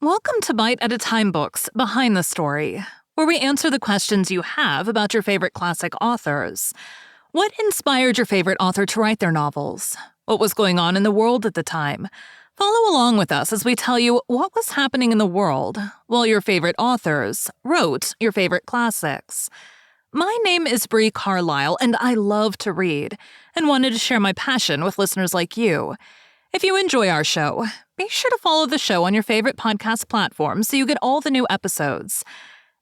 Welcome to Bite at a Time Books Behind the Story, where we answer the questions you have about your favorite classic authors. What inspired your favorite author to write their novels? What was going on in the world at the time? Follow along with us as we tell you what was happening in the world while your favorite authors wrote your favorite classics. My name is Bree Carlile, and I love to read, and wanted to share my passion with listeners like you. If you enjoy our show, be sure to follow the show on your favorite podcast platform so you get all the new episodes.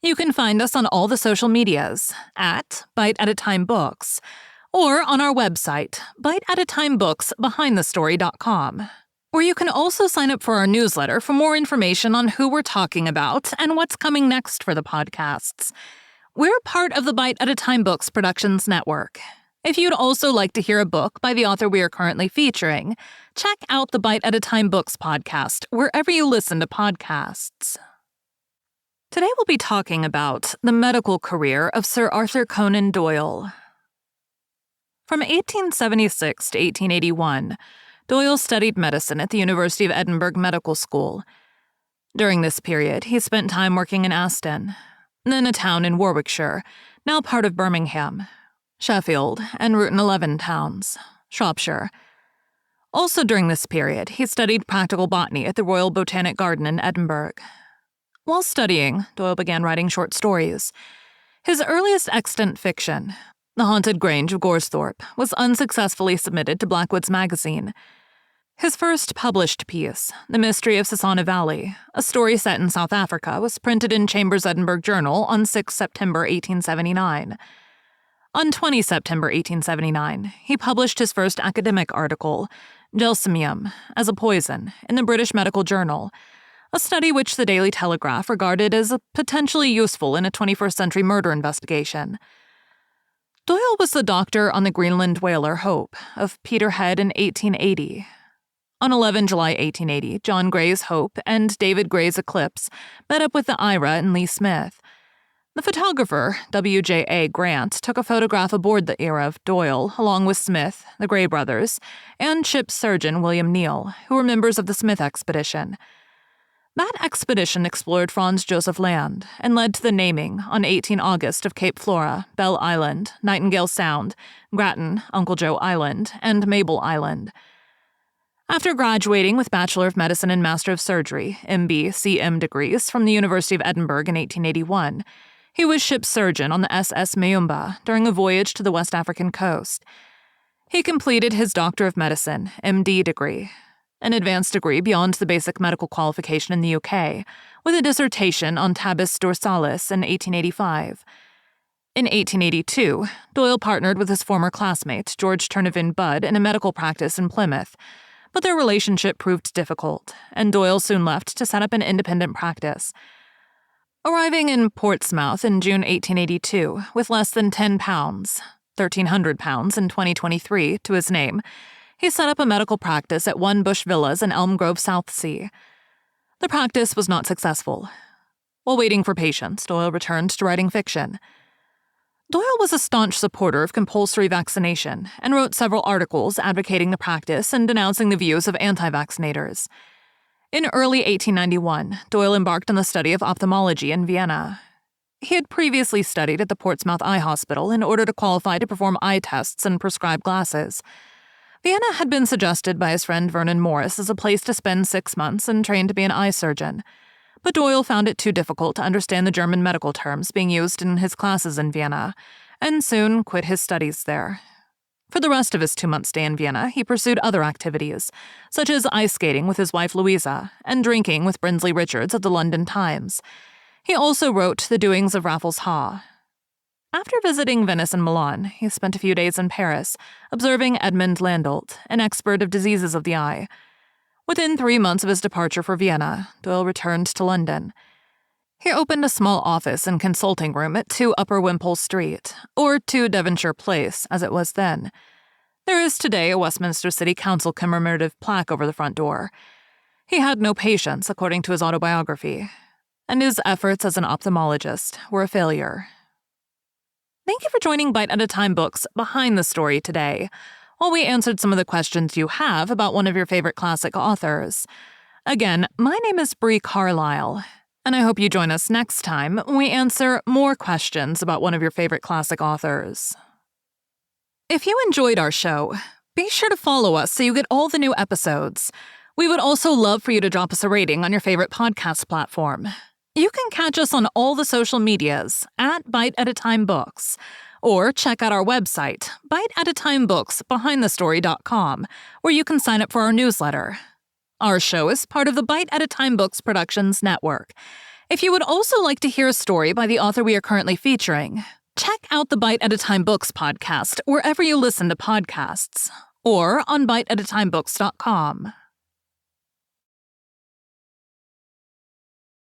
You can find us on all the social medias at Bite at a Time Books or on our website, biteatatimebooksbehindthestory.com, where you can also sign up for our newsletter for more information on who we're talking about and what's coming next for the podcasts. We're part of the Bite at a Time Books Productions Network. If you'd also like to hear a book by the author we are currently featuring, check out the Bite at a Time Books podcast wherever you listen to podcasts. Today we'll be talking about the medical career of Sir Arthur Conan Doyle. From 1876 to 1881, Doyle studied medicine at the University of Edinburgh Medical School. During this period, he spent time working in Aston, then a town in Warwickshire, now part of Birmingham, Sheffield, and Routen 11 towns, Shropshire. Also during this period, he studied practical botany at the Royal Botanic Garden in Edinburgh. While studying, Doyle began writing short stories. His earliest extant fiction, The Haunted Grange of Goresthorpe, was unsuccessfully submitted to Blackwood's magazine. His first published piece, The Mystery of Sasana Valley, a story set in South Africa, was printed in Chambers' Edinburgh Journal on 6 September 1879. On 20 September 1879, he published his first academic article, Gelsemium, as a poison, in the British Medical Journal, a study which the Daily Telegraph regarded as potentially useful in a 21st century murder investigation. Doyle was the doctor on the Greenland whaler Hope of Peterhead in 1880. On 11 July 1880, John Gray's Hope and David Gray's Eclipse met up with the Ira and Lee Smith. The photographer, W.J.A. Grant, took a photograph aboard the Ira of Doyle, along with Smith, the Gray brothers, and ship's surgeon William Neal, who were members of the Smith expedition. That expedition explored Franz Joseph Land and led to the naming, on 18 August, of Cape Flora, Bell Island, Nightingale Sound, Grattan, Uncle Joe Island, and Mabel Island. After graduating with Bachelor of Medicine and Master of Surgery, M.B., C.M. degrees from the University of Edinburgh in 1881, he was ship's surgeon on the SS Mayumba during a voyage to the West African coast. He completed his Doctor of Medicine, M.D. degree, an advanced degree beyond the basic medical qualification in the UK, with a dissertation on tabes dorsalis in 1885. In 1882, Doyle partnered with his former classmate, George Turnavin Budd, in a medical practice in Plymouth, but their relationship proved difficult, and Doyle soon left to set up an independent practice. Arriving in Portsmouth in June 1882 with less than £10, £1,300 in 2023, to his name, he set up a medical practice at One Bush Villas in Elm Grove, Southsea. The practice was not successful. While waiting for patients, Doyle returned to writing fiction. Doyle was a staunch supporter of compulsory vaccination and wrote several articles advocating the practice and denouncing the views of anti-vaccinators. In early 1891, Doyle embarked on the study of ophthalmology in Vienna. He had previously studied at the Portsmouth Eye Hospital in order to qualify to perform eye tests and prescribe glasses. Vienna had been suggested by his friend Vernon Morris as a place to spend 6 months and train to be an eye surgeon, but Doyle found it too difficult to understand the German medical terms being used in his classes in Vienna, and soon quit his studies there. For the rest of his 2-month stay in Vienna, he pursued other activities, such as ice skating with his wife Louisa and drinking with Brinsley Richards of the London Times. He also wrote The Doings of Raffles Haw. After visiting Venice and Milan, he spent a few days in Paris, observing Edmund Landolt, an expert of diseases of the eye. Within 3 months of his departure for Vienna, Doyle returned to London. He opened a small office and consulting room at 2 Upper Wimpole Street, or 2 Devonshire Place, as it was then. There is today a Westminster City Council commemorative plaque over the front door. He had no patients, according to his autobiography, and his efforts as an ophthalmologist were a failure. Thank you for joining Bite at a Time Books Behind the Story today, while we answered some of the questions you have about one of your favorite classic authors. Again, my name is Bree Carlile, and I hope you join us next time when we answer more questions about one of your favorite classic authors. If you enjoyed our show, be sure to follow us so you get all the new episodes. We would also love for you to drop us a rating on your favorite podcast platform. You can catch us on all the social medias at Bite at a Time Books, or check out our website, biteatatimebooksbehindthestory.com, where you can sign up for our newsletter. Our show is part of the Bite at a Time Books Productions Network. If you would also like to hear a story by the author we are currently featuring, check out the Bite at a Time Books podcast wherever you listen to podcasts, or on biteatatimebooks.com.